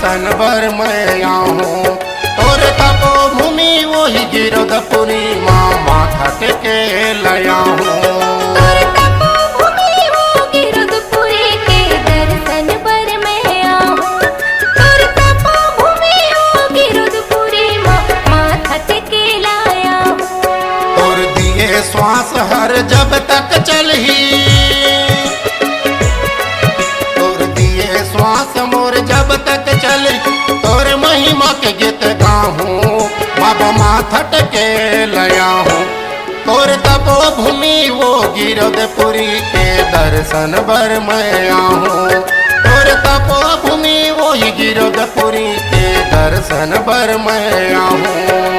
दर्शन बर मैं आऊं। और तपो भूमि वही गिरधपुरी माँ माथा टेके लया हूँ। श्वास हर जब तक चलही तोर दिए श्वास मोर जब तक चली तोर महिमा के गीत गाहूँ। बाबा माथा टेके लया हूँ। तोर तपो भूमि वो गिरधपुरी के दर्शन बर मैं आऊँ। तोर तपो भूमि वो गिरधपुरी के दर्शन बर मैं आऊँ।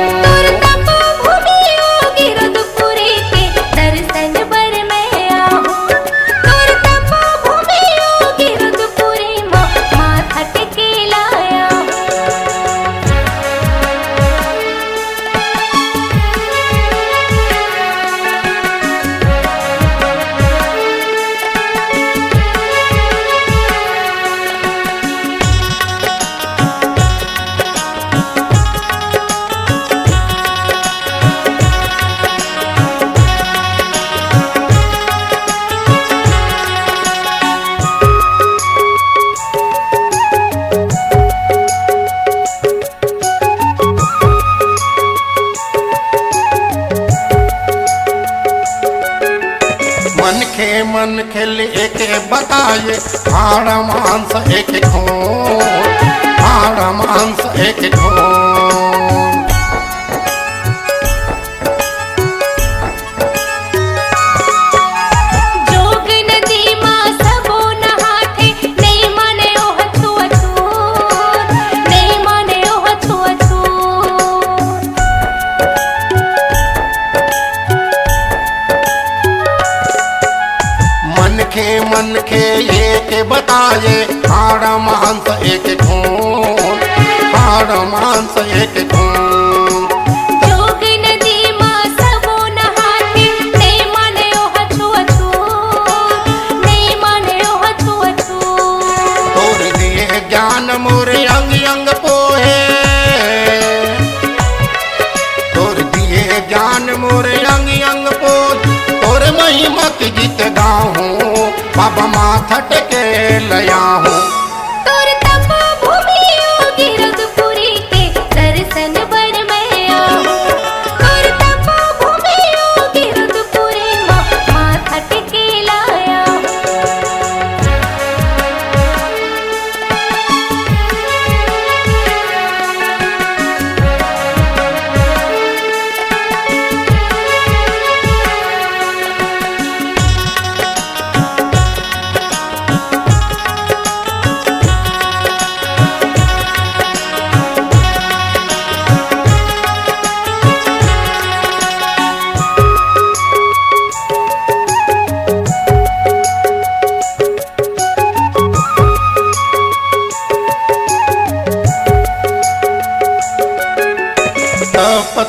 मन खेल एक बताए हाड़ा मांस एक खून, हाड़ा मांस एक खून। जोग नदी मां सबो नहाथे नहीं माने ओह छुअछूत, नहीं माने ओह छुअछूत। मन के एक बताए हाड़ा मांस एक खून, हाड़ा मांस एक खून। जोग नदी मां सबो नहाथे नहीं माने ओह छुअछूत, नहीं माने ओह छुअछूत। तोर दिए ज्ञान मोरे अंग अंग पोहे, तोर दिए ज्ञान मोरे अंग अंग पोहे। तोर महिमा की गीत गाऊं बाबा माथा टेके लया हूँ। तोर तपो भूमि गिरधपुरी के दर्शन बर मैं आऊँ। तोर तपो भूमि गिरधपुरी माथा टेके लाया हूँ।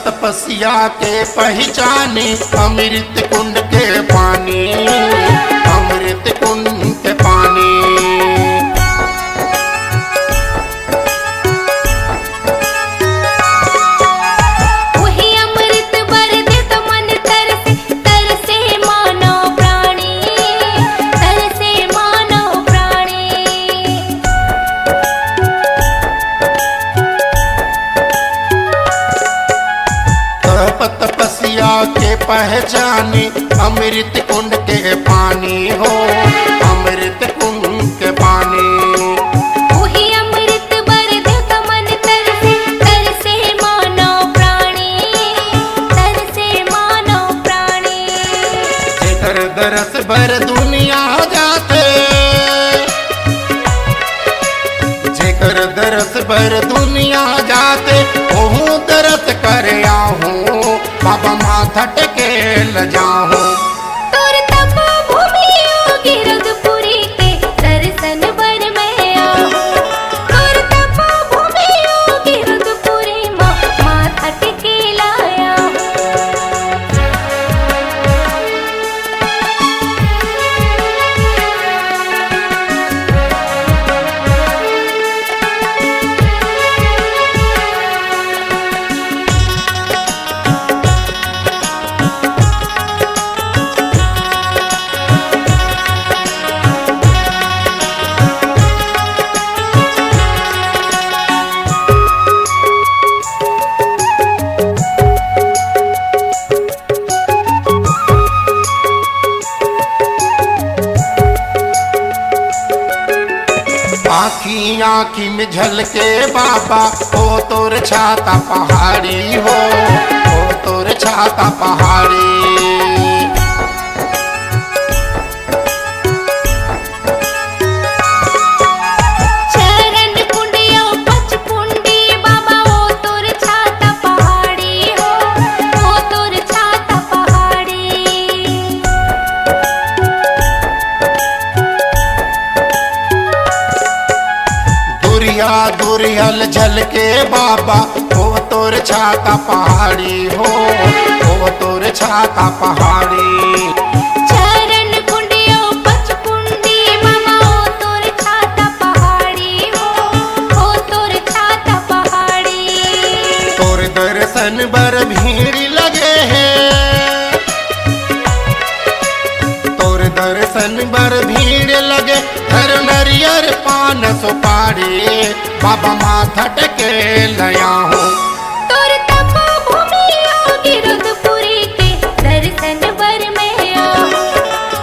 तपस्या के पहचाने अमृत कुंड के पानी, अमृत कुंड के पानी। वही अमृत बर दे तो मन तरसे, तरसे मानव प्राणी, तरसे मानव प्राणी। तपस्या के पहचाने अमृत कुंड के पानी हो, अमृत कुंड के पानी। वही अमृत बर दे तो मन तरसे, तरसे मानव प्राणी, तरसे मानव प्राणी। जेकर दरस भर दुनिया जाते, जेकर दरस भर दुनिया जाते ओहू दरस कर आऊं। बाबा माथा टेके ल जाऊं। तोर तपो भूमि गिरधपुरी के दर्शन बर मैं आऊँ। तोर तपो भूमि गिरधपुरी माथा टेके लाया हूँ। आखी आखी में झलके बाबा, ओ तोर छाता पहाड़ी हो, ओ तोर छाता पहाड़ी। दुरियल झलके बाबा, ओ तोर छाता पहाड़ी हो, ओ तोर छाता पहाड़ी। चरण कुंडियो पचकुंडी बाबा, ओ तोर छाता पहाड़ी हो, ओ तोर छाता पहाड़ी। तोर दर्शन बर भीड़ लगे है, तोर दर्शन बर भीड़ लगे, हर नरियर पान सुपारी बाबा माथा टेके लया हूँ। तोर तपो भूमि गिरधपुरी के दर्शन बर में आऊं,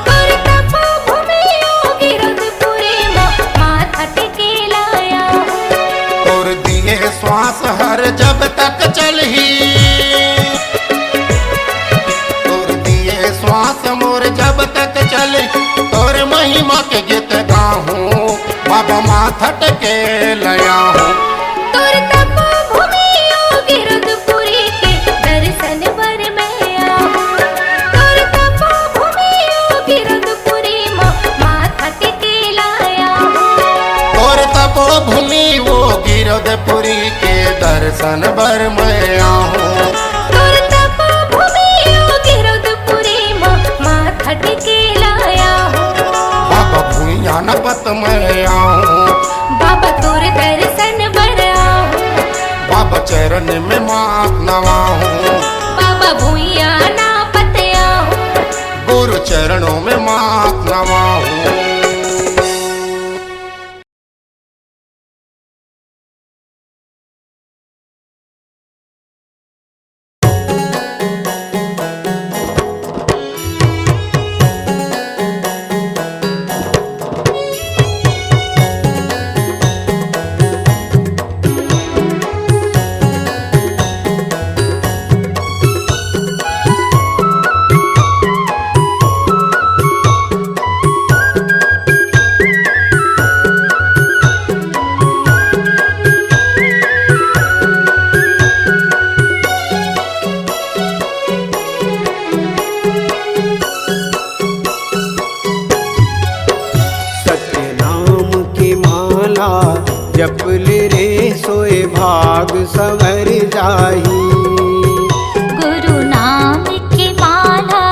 तोर तपो भूमि गिरधपुरी माथा टेके लाया हूँ। तोर दिए श्वास हर जब तक चलही, तोर दिए श्वास मोर जब तक चले, तोर महिमा के गीत गाहूँ बाबा माथा टेके लया हूँ। तोर तपो भूमि गिरधपुरी के दर्शन बर में आऊं, तोर तपो भूमि गिरधपुरी माथा टेके लाया हूँ। तोर तपो भूमि वो गिरधपुरी के दर्शन बर में आऊँ, तोर तपो भूमि गिरधपुरी माथा टेके लाया हूँ। बाबा भूया नपत में आऊँ, बाबा तोर दर्शन बर आऊं, बाबा चरण में मात नवाऊँ, बाबा भूया ना पत आऊं। गुरु चरणों में मात नवाऊँ। जपल रे सोए भाग संवर जाही। गुरु नाम की माला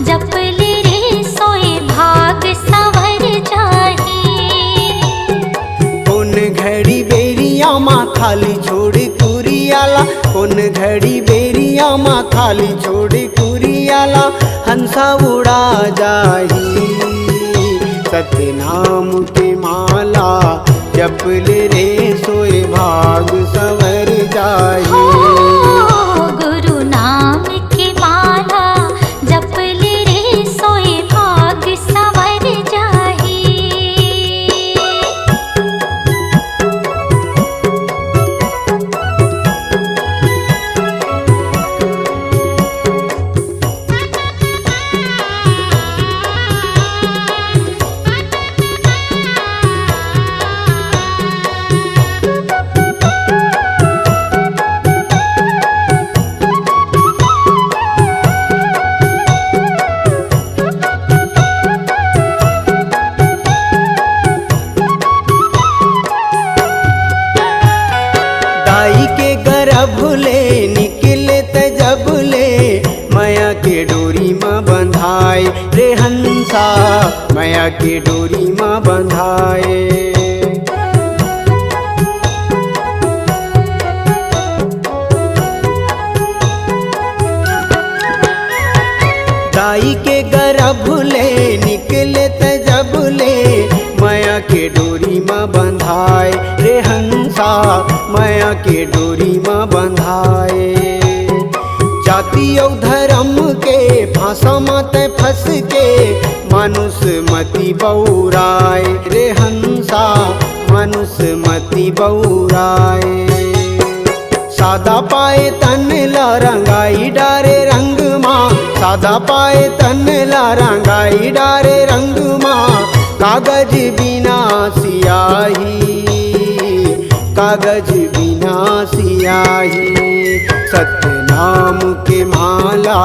जपल रे सोए भाग संवर जाही। कौन घड़ी बेरिया माँ खाली छोड़ कुरियाला, कौन घड़ी बेरिया माँ खाली छोड़ कुरियाला, हंसा उड़ा जाही। सत्य नाम की माला जपल रे सोए भाग संवर जाही। गुरु नाम की माला जपल रे सोए भाग संवर जाही। दाई के गर्भ ले निकले तजब ले, माया के डोरी माँ बंधाए रे हंसा, माया के डोरी माँ बंधाए। दाई के गर्भ ले निकले तजब ले, माया के डोरी माँ बंधाए रे हंसा, माया के डोरी माँ बंधाए। जाति और धर्म के फांसा मत फंस के, मानुष मति बौराए रे हंसा, मनुष्य मति बौराए। सादा पाए तन ला रंगाई डारे रंग माँ, सादा पाए तन ला रंगाई डारे रंग माँ। कागज बिना सियाही, कागज बिना सियाही। सत्य नाम के माला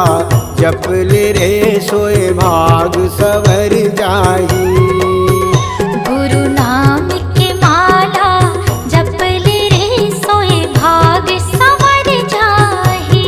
जप ले रे सोए भाग सवर जाही। गुरु नाम के माला जप ले रे सोए भाग संवर जाहि।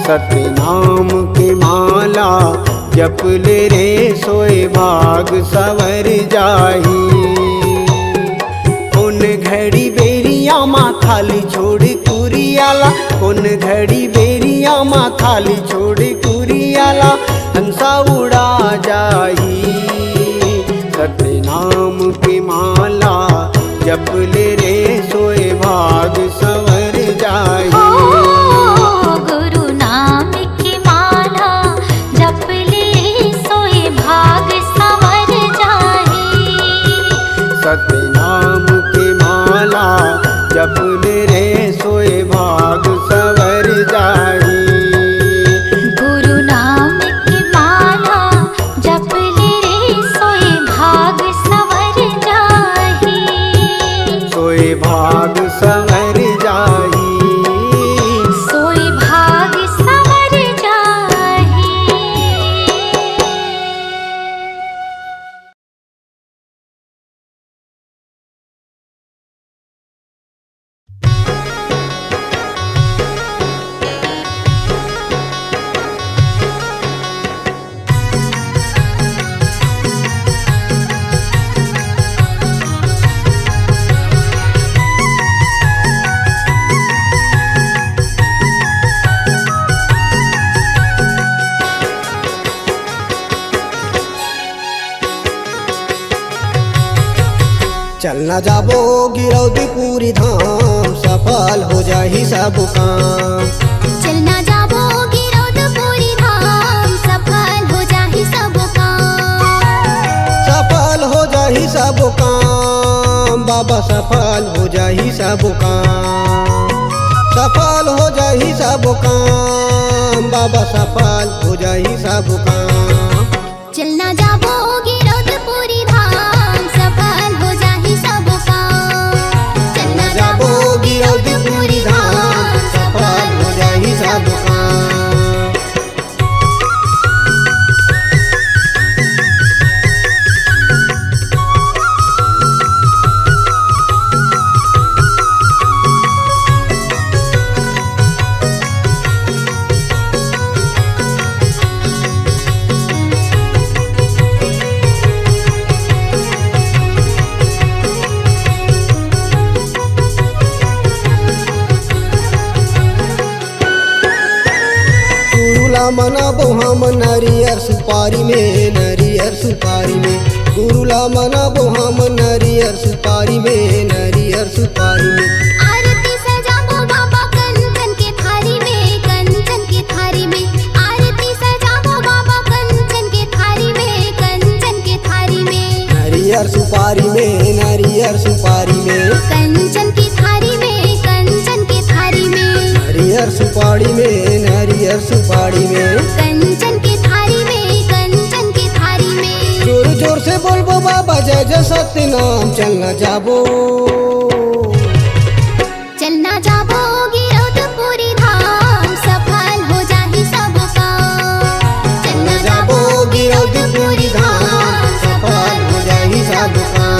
सत्य नाम के माला जप ले रे सोए भाग सवर जाही। उन घड़ी बेरिया माँ खाली छोड़ कुरियाला, उन घड़ी बेरिया माँ खाली छोड़ कुरियाला। हंसा उड़ा जाही। सत्य नाम के माला जप ले रे सोए भाग सवर जाही। सत्य नाम के माला जप ले रे सोए भाग सवर जाही। गुरु नाम की माला जप ले रे सोए भाग संवर जाहि। सोए भाग सवर जाही। सोए भाग संवर जाहि। चलना जाबो गिरौदी पूरी धाम, सफल हो जाही सब काम। चलना जाबो गिरौदपुरी धाम, सफल हो जाहि सब काम। सफल हो जाही सब काम बाबा, सफल हो जाही सब काम। सफल हो जाही सब काम बाबा, सफल हो जाही सब काम। चलना जाबो गिरौदपुरी धाम, सफल हो जाहि सब काम। चलना जाबो गिरौदपुरी धाम, सफल हो जाही सब काम। मनाबो हम नरियर सुपारी में, नरियर सुपारी में। गुरु ला मनाबो हम नरियर सुपारी में, नरियर सुपारी में। आरती सजाबो बाबा कंचन के थारी में, कंचन के थारी में। आरती सजाबो बाबा कंचन के थारी में, कंचन के थारी में। नरियर सुपारी में, नरियर सुपारी में। कंचन की थारी में, कंचन की थारी में। नरियर सुपारी में, नरियर सुपारी में। कंचन की थारी में, कंचन की थारी में। जोर जोर से बोलबो बाबा जय जय सत्य नाम, चलना जाबो चलना जाबो गिरौदपुरी धाम, सफल हो जाहि सब काम। चलना जाबो गिरौदपुरी धाम, सफल हो जाहि सब काम।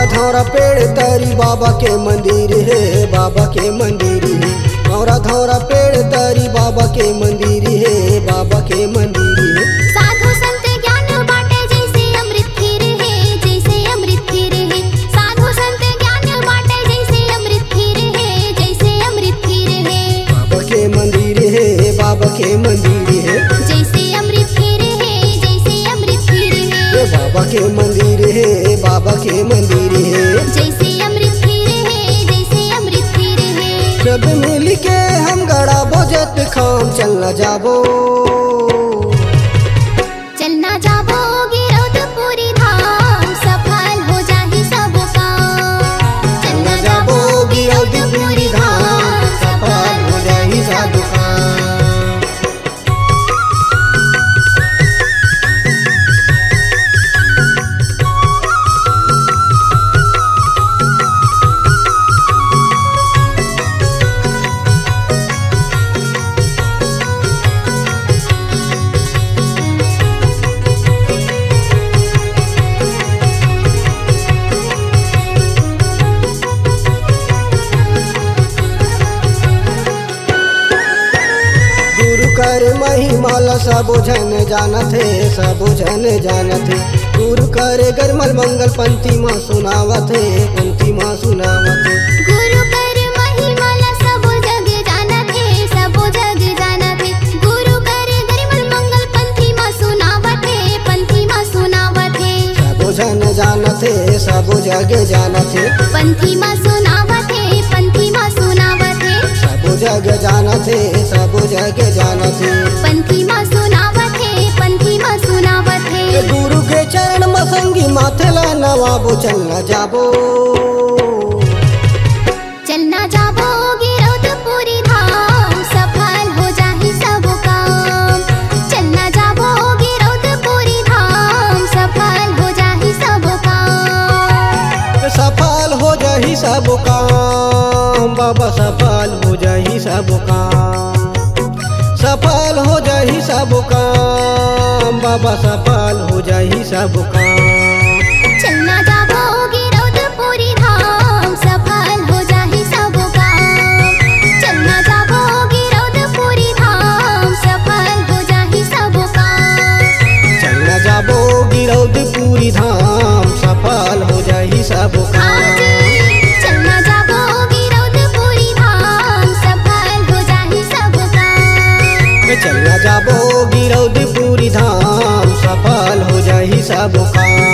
धौरा पेड़ तरी बाबा के मंदिर है, बाबा के मंदिर है। धौरा धौरा पेड़ तरी बाबा के मंदिर है, बाबा के मंदिर है। साधु संत ज्ञान बाटे जैसे अमृत खीर है, जैसे अमृत खीर है। साधु संत ज्ञान बाटे जैसे अमृत खीर है, जैसे अमृत खीर है। बाबा के मंदिर है, बाबा के मंदिर है। जैसे अमृत खीर है, जैसे अमृत खीर है। बाबा के मंदिर है, बाबा के मंदिर है। जैसे अमृत खीर है, जैसे अमृत खीर है। सब मिल के हम गड़ा बोझत खाम, चलना जाबो चलना जाबो गिरौदपुरी धाम, सफल हो जाहि सब काम। चलना जाबो गिरौदपुरी धाम, सफल हो जाहि सब काम। कर महिमाला सब जन जानत है, सब जन जानत है। गुरु करे गरमल मंगल पंथी माँ सुनावत है, पंथी माँ सुनावत है। गुरु कर महिमाला सब जग जानत है, सब जग जानत है। गुरु कर गरिमल मंगल पंथी माँ सुनावत है, पंथी माँ सुनावत है। सब जन जानत है, सब जग जानत है। पंथी माँ सुनावत है, पंथी माँ सुनावत है। सब जग जानत है, सब जग जानत है। पंथी माँ सुनावत है, पंथी माँ सुनावत है। गुरु के चरण मसंगी माथे ला नवाबो, चलना जाबो चलना जाबो गिरौदपुरी धाम, सफल हो जाहि सब काम। चलना जाबो गिरौदपुरी धाम, सफल हो जाहि सब काम। सफल हो जाहि सब काम, बाबा सफल हो जाहि सब काम। सफल हो जाहि सब काम, बाबा सफल हो जाहि सब काम। चलना जाबो गिरौदपुरी धाम, सफल हो जाहि सब काम। चलना जाबो गिरौदपुरी धाम, सफल हो जाहि सब काम। चलना जाबो गिरौदपुरी धाम, सफल हो जाहि सब काम। चलना जाबो गिरौदपुरी धाम, सफल हो जाहि सब काम। चलना जाबो गिरौदपुरी धाम, सफल हो जाहि सब काम।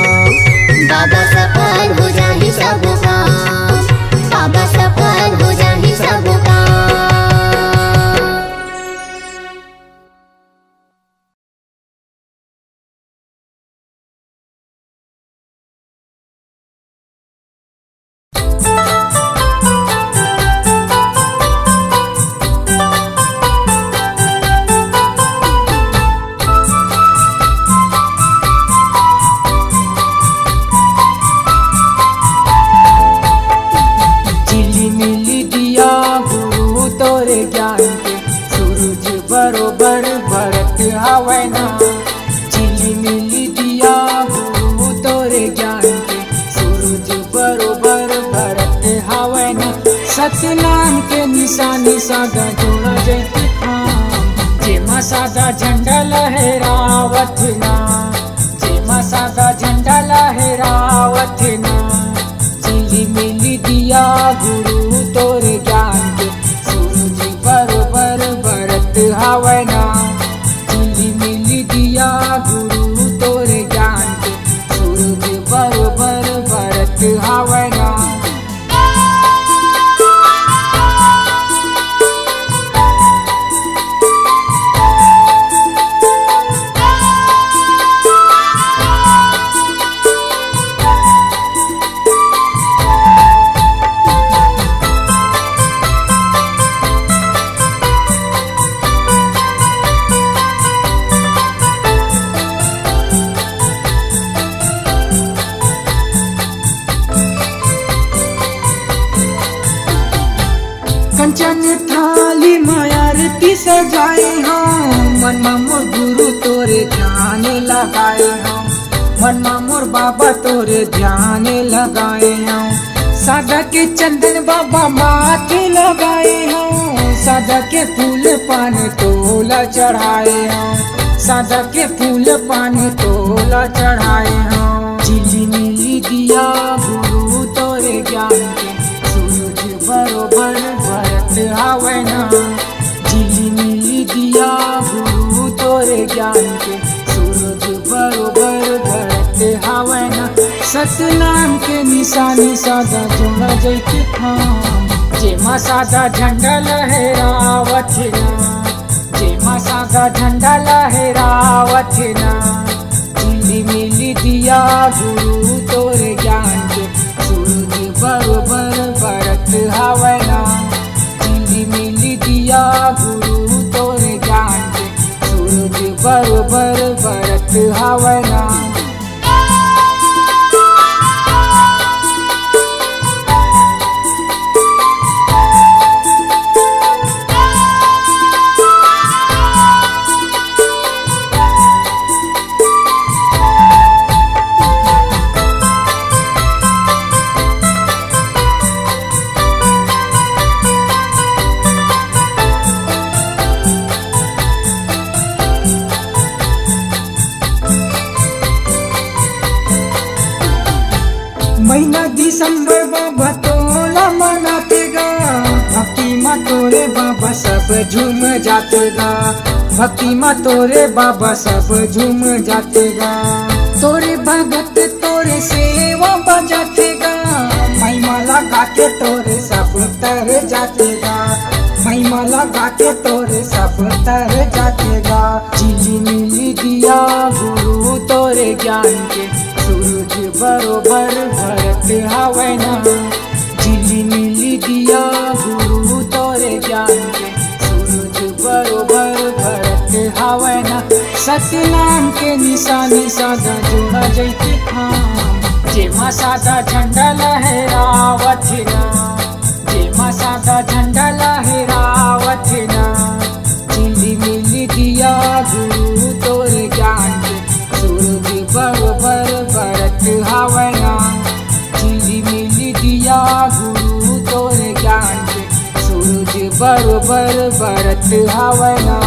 बाबा सफल हो जाहि सब काम, बाबा सफल हो जाहि सब काम। बरोबर भरत हवै ना, चिली मिली दिया गुरु तो निशानी सादा जोड़ा जैती खाम जेमा सादा झंडा लहरावत ना जेमा सादा झंडा लहरावत ना चिली मिली दिया गुरु तोर ज्ञान के सूरज बरोबर बरत हवना चिली मिली दिया गुरु तोर ज्ञान के सूरज बरोबर बरत हवना कंचन थाली मायारती सजाए हम मन मोर गुरु तोरे ध्यान लगाए हम मन मोर बाबा तोरे ध्यान लगाए हम सादा के चंदन बाबा माथे लगाए हम सादा के फूल पान तोला चढ़ाए हम सादा के फूल पान तोला चढ़ाए हम चिली मिली दिया गुरु तोरे ज्ञान के सूरज बरोबर बरत हवना झिली मिली दिया गुरु तोरे ज्ञान के सूरज बरोबर बरत हवना सतनाम के निशानी सादा जोड़ा जैती खाम जेमा सादा झंडा लहरावत ना जेमा सादा झंडा लहरावत ना झिली मिली दिया गुरु तोरे ज्ञान के सूरज बरोबर बरत हवना चिली मिली दिया गुरु तोरे ज्ञान के सूरज बरोबर बरत हवना महीना दिसंबर बाबा तोला मनातेगा भक्ति माँ तोरे बाबा सब झूम जातेगा भक्ति माँ तोरे बाबा सब झूम जातेगा तोरे भगत तोरे सेवा बजातेगा महिमा लगा के तोरे सब तर जातेगा महिमा लगा के तोरे सब तर जातेगा चिली मिली दिया गुरु तोरे ज्ञान के सूरज बरोबर बरत हवना झिली मिली दिया गुरु तोरे ज्ञान के सूरज बरोबर बरत हवना सतनाम के निशानी सादा जोड़ा जैती खाम जेमा सादा झंडा लहरावत ना जेमा सादा झंडा लहरावत ना झिली मिली दिया गुरु तोरे ज्ञान के सूरज बरोबर बरत हवना झिली मिली दिया गुरु तोरे ज्ञान के सूरज बरोबर बरत हवना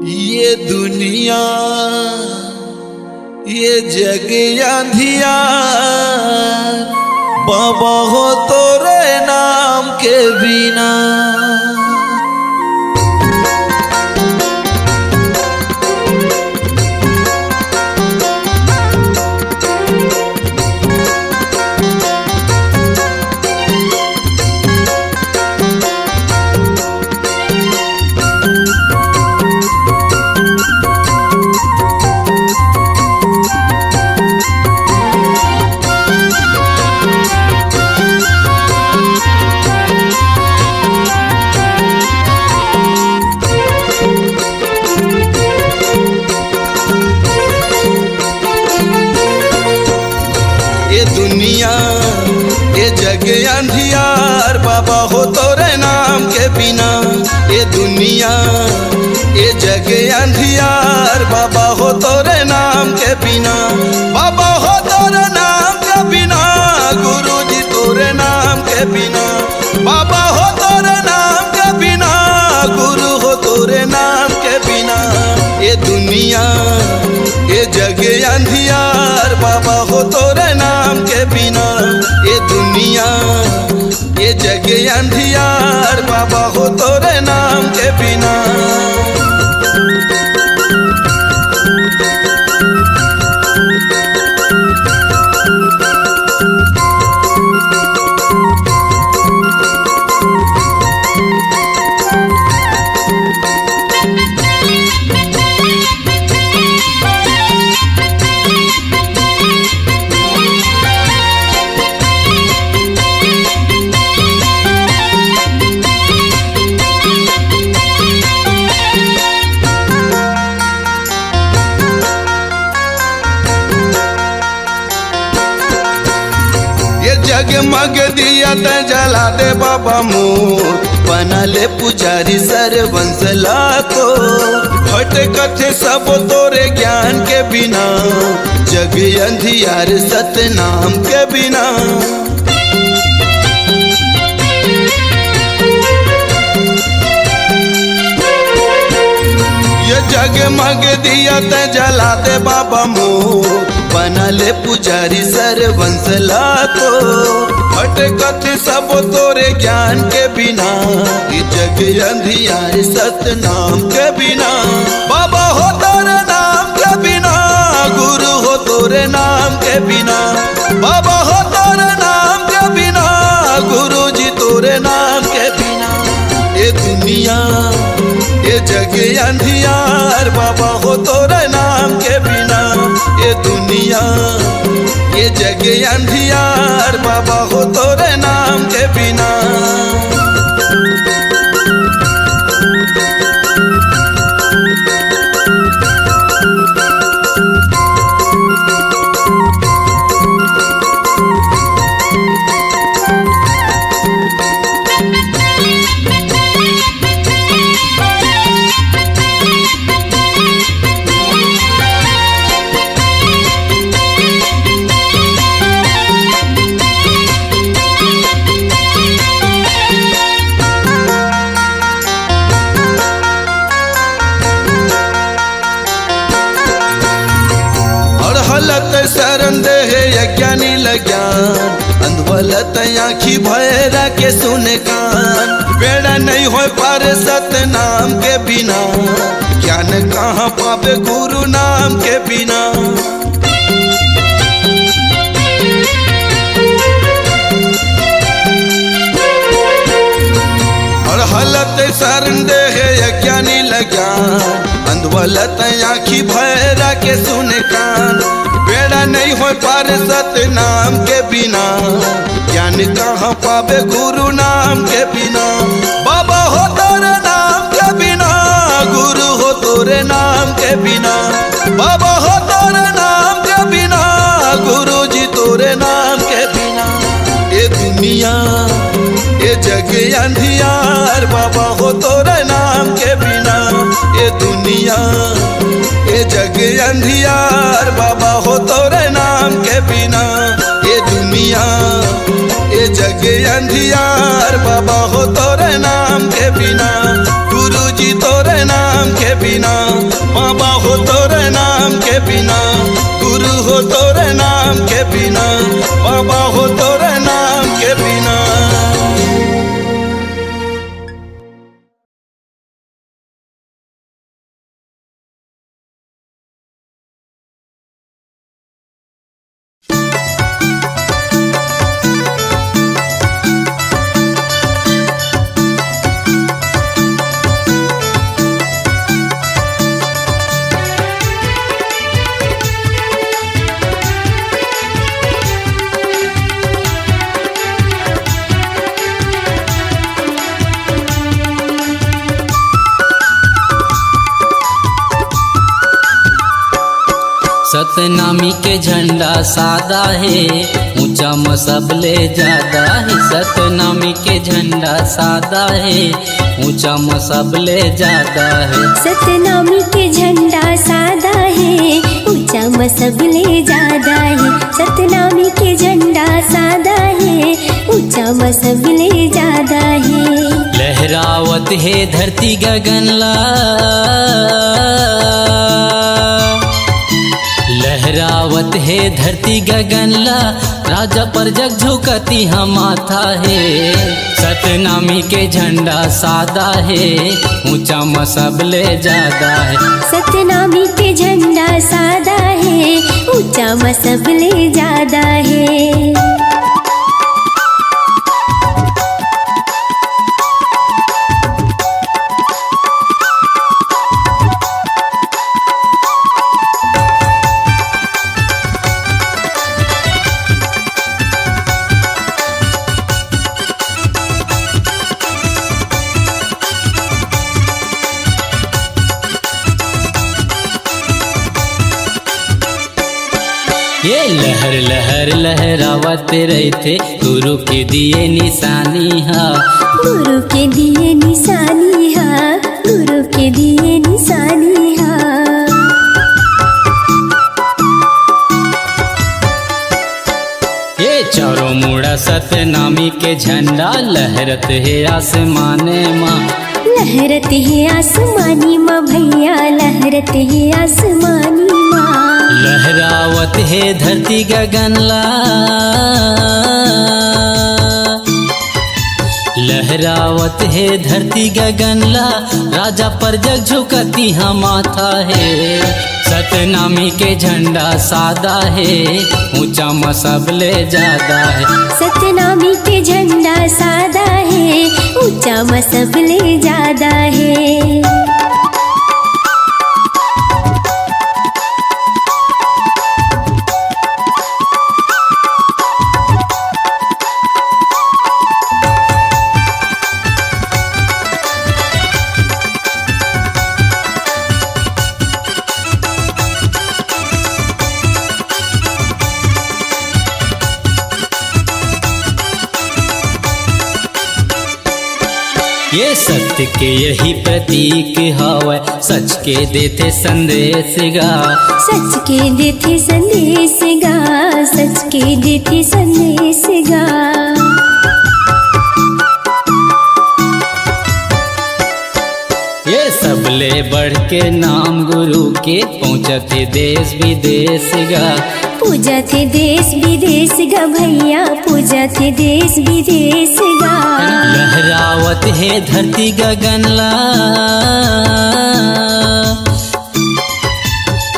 ये दुनिया ये जग अंधियार बाबा हो तोरे नाम के बिना अंधियार बाबा हो तोरे नाम के बिना ये दुनिया ये जग बाबा हो तोरे नाम के बिना, बाबा हो तोरे नाम के बिना, गुरुजी तोरे नाम के बिना, बाबा हो तोरे नाम के बिना, गुरु हो तोरे नाम के बिना। ये दुनिया ये जग अंधियार, बाबा हो तोरे नाम के बिना। ये दुनिया ये जग अंधियार, बाबा हो तोरे नाम के बिना। जगमग दिया त जला दे बाबा मोर, बना ले पुजारी सरवंशला को। भटकत सब तोरे ज्ञान के बिना, जग अंधियार सतनाम के बिना। ये जगमग दिया त जला दे बाबा मोर, बना ले पुजारी सरवंशला को। भटकत सब तोरे ज्ञान के बिना, ये जग अंधियार सतनाम के बिना। बाबा हो तोरे नाम के बिना, गुरु हो तोरे नाम के बिना, बाबा हो तोरे नाम के बिना, गुरु जी तोरे नाम के बिना। ये दुनिया ये जग अंधियार, बाबा हो तोरे नाम के बिना। ये दुनिया ये जग अंधियार, बाबा हो तोरे नाम के बिना। शरण दे यज्ञानी लज्ञान, अंधवलत आँखी भैरा के सुने कान। बेड़ा नहीं हो पार सतनाम के बिना, ज्ञान कहाँ पावे गुरु नाम के बिना। हलत शरण दे यज्ञानी लज्ञान, अंधवलत आँखी भैरा के सुने कान। बेड़ा नहीं हो पार सतनाम के बिना, ज्ञान कहाँ पावे गुरु नाम के बिना। बाबा हो तोरे नाम के बिना, गुरु हो तोरे नाम के बिना, बाबा हो तोरे नाम के बिना, गुरु जी तोरे नाम के बिना। ये दुनिया ये जग अंधियार, बाबा हो तोरे नाम के बिना। ये दुनिया ये जग अंधियार, बाबा हो तोरे नाम के बिना। ये दुनिया ये जग अंधियार, बाबा हो तोरे नाम के बिना। गुरु जी तोरे नाम के बिना, बाबा हो तोरे नाम के बिना, गुरु हो तोरे नाम के बिना, बाबा हो तोरे नाम के बिना। सतनामी के झंडा सादा है, ऊंचा मसबले ज्यादा है। सतनामी के झंडा सादा है, ऊंचा मसबले ज्यादा है। सतनामी के झंडा सादा है, ऊंचा मसबले ज्यादा है। सतनामी के झंडा सादा है, ऊंचा मसबले ज्यादा है। लहरावत है धरती गगनला, लहरावत है धरती गगनला, राजा पर जग झुकती हम माथा है। सतनामी के झंडा सादा है, ऊंचा मसबले ज्यादा है। सतनामी के झंडा सादा है, ऊंचा मसबले ज्यादा है। ये लहर लहर लहरावत रहते, गुरु के दिए निशानी हा। गुरु के दिए निशानी हा, गुरु के दिए निशानी हा। ये चारों मुड़ा सतनामी के झंडा, लहरत है आसमाने माँ। लहरत है आसमानी माँ भैया, लहरत है आसमानी माँ। लहरावत है धरती गगनला, लहरावत है धरती गगनला, राजा पर जग झुकती हम माथा है। सतनामी के झंडा सादा है, ऊंचा मसबले ज्यादा है। सतनामी के झंडा सादा है, ऊंचा मसबले ज्यादा है। ये सत्य के यही प्रतीक हवै, सच के देते संदेश गा। सच के देते संदेश गा, सच के देते संदेश गा। ये सबले बढ़ के नाम गुरु के, पहुँचते देश विदेश गा। पूजते देश विदेश गा भैया, पूजते देश विदेश गा। लहरावत है धरती गगनला,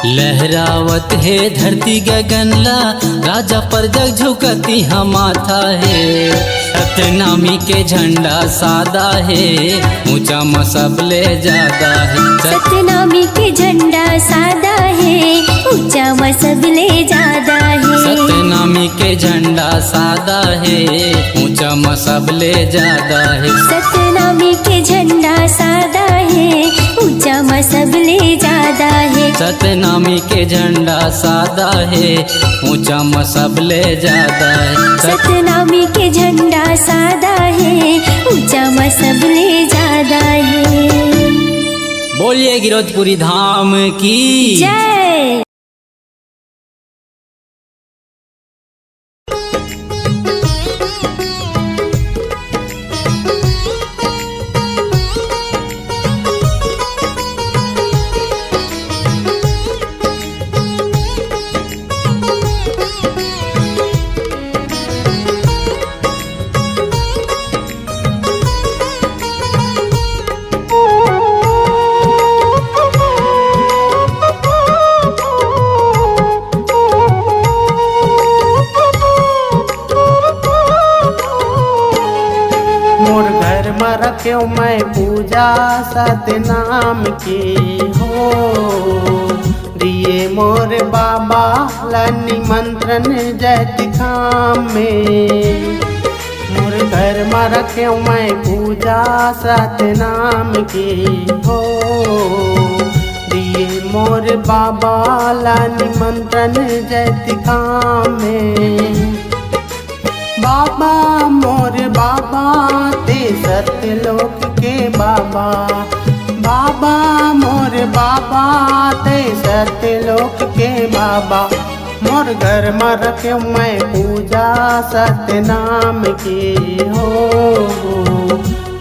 लहरावत है धरती गगनला, राजा पर जग झुकती हम माथा है। सतनामी के झंडा सादा है, ऊंचा मसबले ज्यादा है। सतनामी के झंडा सादा है, ऊंचा मसबले ज्यादा है। सतनामी के झंडा सादा है, ऊंचा मसबले ज्यादा है। सतनामी के झंडा सादा है, ऊंचा मसबले ज्यादा है। सतनामी के झंडा सादा है, ऊंचा मसबले ज्यादा है। सतनामी के झंडा सादा है, ऊंचा मसबले ज्यादा है। बोलिए गिरौदपुरी धाम की जय। रख्यो मैं पूजा सतनाम की हो, दिए मोर बाबा ला निमंत्रण जैत काम में। मोर घर में रख्यो मैं पूजा सतनाम की हो, दिए मोर बाबा ला निमंत्रण जैति काम में। बाबा मोर बाबा ते सत्यलोक के बाबा, बाबा मोर बाबा ते सत्यलोक के बाबा। मोर घर में रखे मैं पूजा सत्य नाम की हो।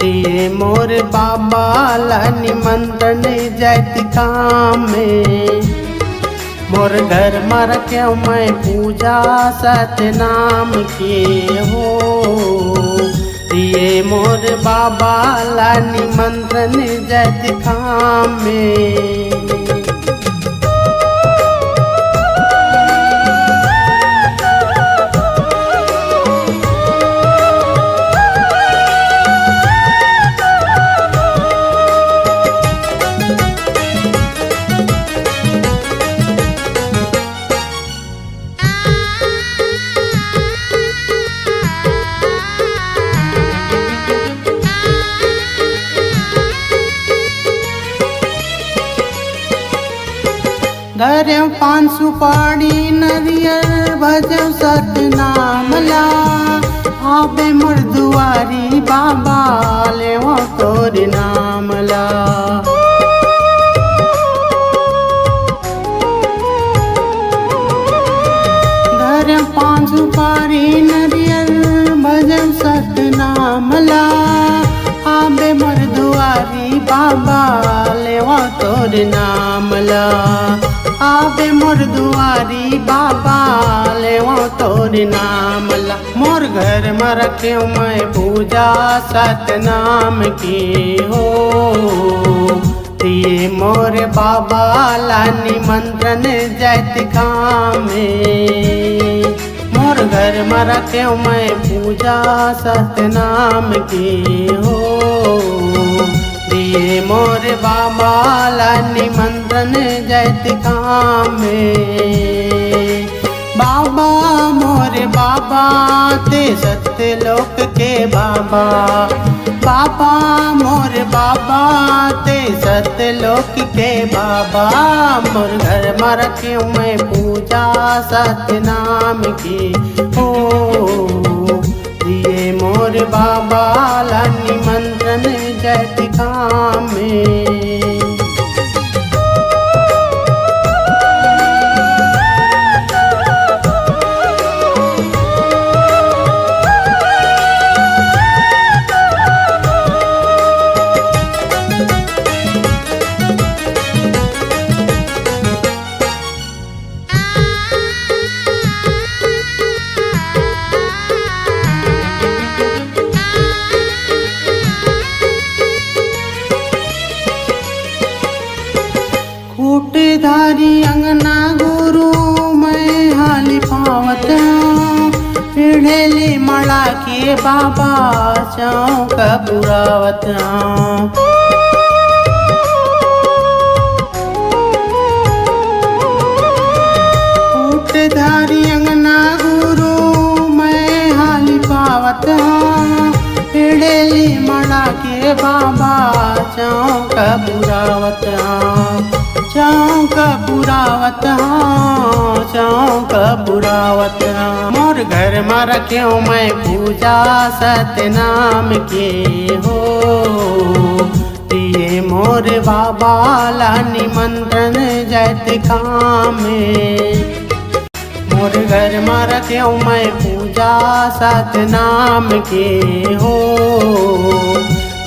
ये मोर बाबा ला निमंत्रण जैति काम में। मोर घर में रखे मैं पूजा सत्य नाम की हो। ये मोर बाबा ला निमंत्रण जैति काम में। धर्म पान सुपारी नरियर भजव सत्य नाम ला। आबे मोर दुआरी बाबा ले वो तोर नाम ला। धर्म पान सुपारी नरियर भजव सत्य नाम ला। आबे मोर दुआरी बाबा ले वो तोर नाम ला। आबे मोर दुआरी बाबा ले वो तोर नाम ला। मोर घर में रखे मैं पूजा सत्य नाम की हो। ये मोर बाबा ला निमंत्रण जैति काम में। मोर घर में रखे मैं पूजा सत्य नाम की हो। ये मोर बाबा ला निमंत्रण जैति काम में। बाबा मोर बाबा ते सत्यलोक के बाबा, बाबा मोर बाबा ते सत्यलोक के बाबा। मोर घर में रखे मैं पूजा सत्य नाम की हो। ये मोर बाबा ला निमंत्रण जैति काम में। धारी अंगना गुरु मैं हाली पावत। पीढ़ेली मड़ा के बाबा चौक बुरावत। धारी अंगना गुरु मैं हाली पावत। पीढ़ेली मड़ा के बाबा चौक बुरावत। चौक बुरावत चौक बुरावत। मोर घर में रखे मैं पूजा सत्य नाम के हो। ये मोर बाबा ला निमंत्रण जैति काम में। मोर घर में रखे मैं पूजा सत्य नाम के हो।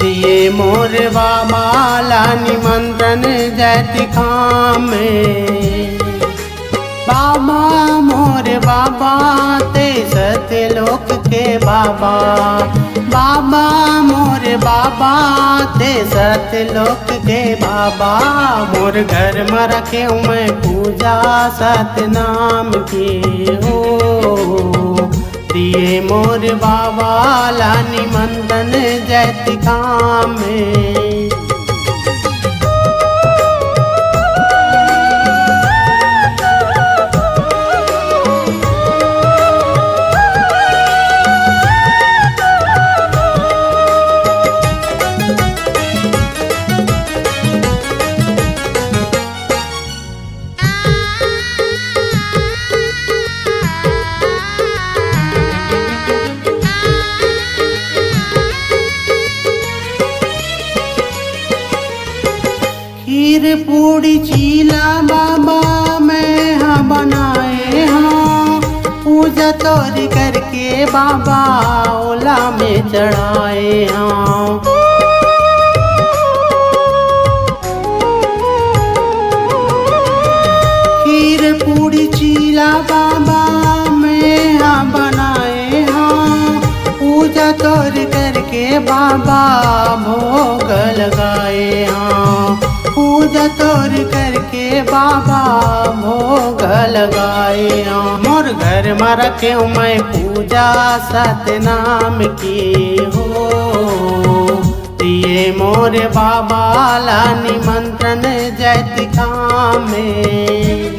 ये मोर बाबा ला निमंत्रण जैति काम में। बाबा मोर बाबा ते सत्यलोक के बाबा, बाबा मोर बाबा ते सत्यलोक के बाबा। मोर घर में रखे मैं पूजा सत्य नाम की हो। ये मोर बाबा ला निमंत्रण जैति काम में। पूड़ी चीला बाबा मैं हाँ बनाए हाँ, पूजा तोरी करके बाबा ओला में चढ़ाए हाँ। खीर पूड़ी चीला बाबा मैं हाँ बनाए हाँ, पूजा तोर करके बाबा भोग लगाए हाँ, पूजा तोर करके बाबा भोग लगाए हाँ। मोर घर में रखे मैं पूजा सतनाम की हो, दिए मोर बाबा ला निमंत्रण जैत काम में।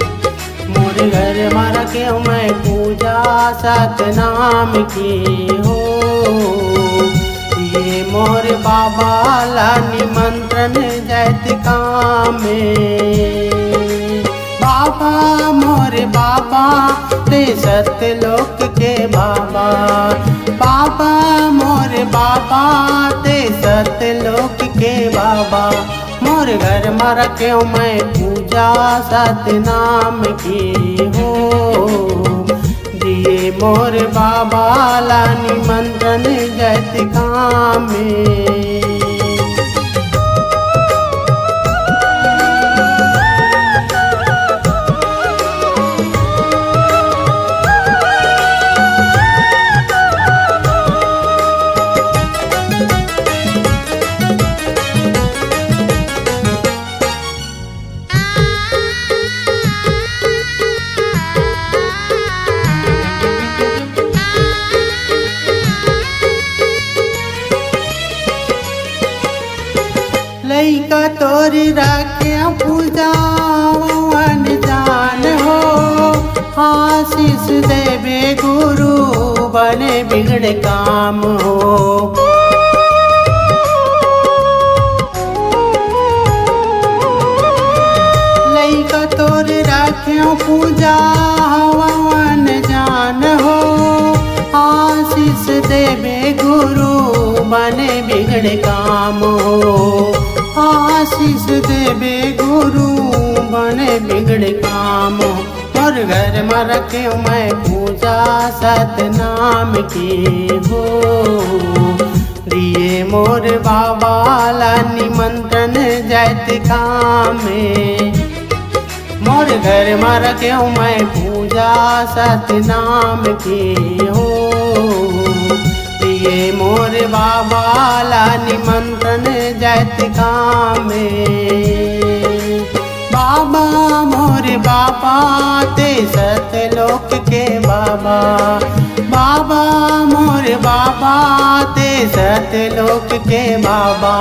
मोर घर में रखे मैं पूजा सतनाम की हो, ये मोर बाबा ला निमंत्रण जैत काम में। बाबा मोर बाबा ते सतलोक के बाबा, बाबा मोर बाबा ते सतलोक के बाबा। मोर घर में रखे मैं पूजा सतनाम की हो, दिए मोर बाबा ला निमंत्रण जैत काम में। लइका तोरी रखे पूजा जान हो, आशीष देवे गुरु बने बिगड़ काम हो। लइका तोरी रखे पूजा जान हो, आशीष देवे गुरु बने बिगड़ काम हो। आशीष देवे गुरु बने बिगड़ काम। और घर में रखे मैं पूजा सतनाम की हो, दिए मोर बाबा ला निमंत्रण जैत काम में। मोर घर में रखे मैं पूजा सतनाम की हो, दिए मोर बाबा ला निमंत्रण जैत काम में। बाबा मोर बाबा ते सतलोक के बाबा, बाबा मोर बाबा ते सतलोक के बाबा।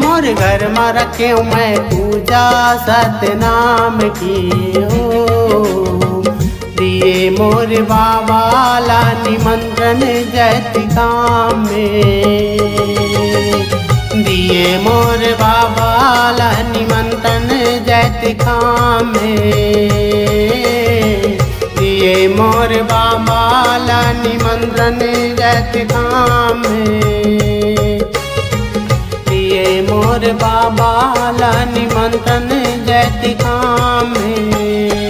मोर घर में रखे मैं पूजा सतनाम की हो, दिए मोर बाबा ला निमंत्रण जैत काम में। दिए मोर बाबा ला निमंत्रण जैत काम में, दिए मोर बाबा ला निमंत्रण जैत काम में। दिए मोर बाबा ला निमंत्रण जैत काम में।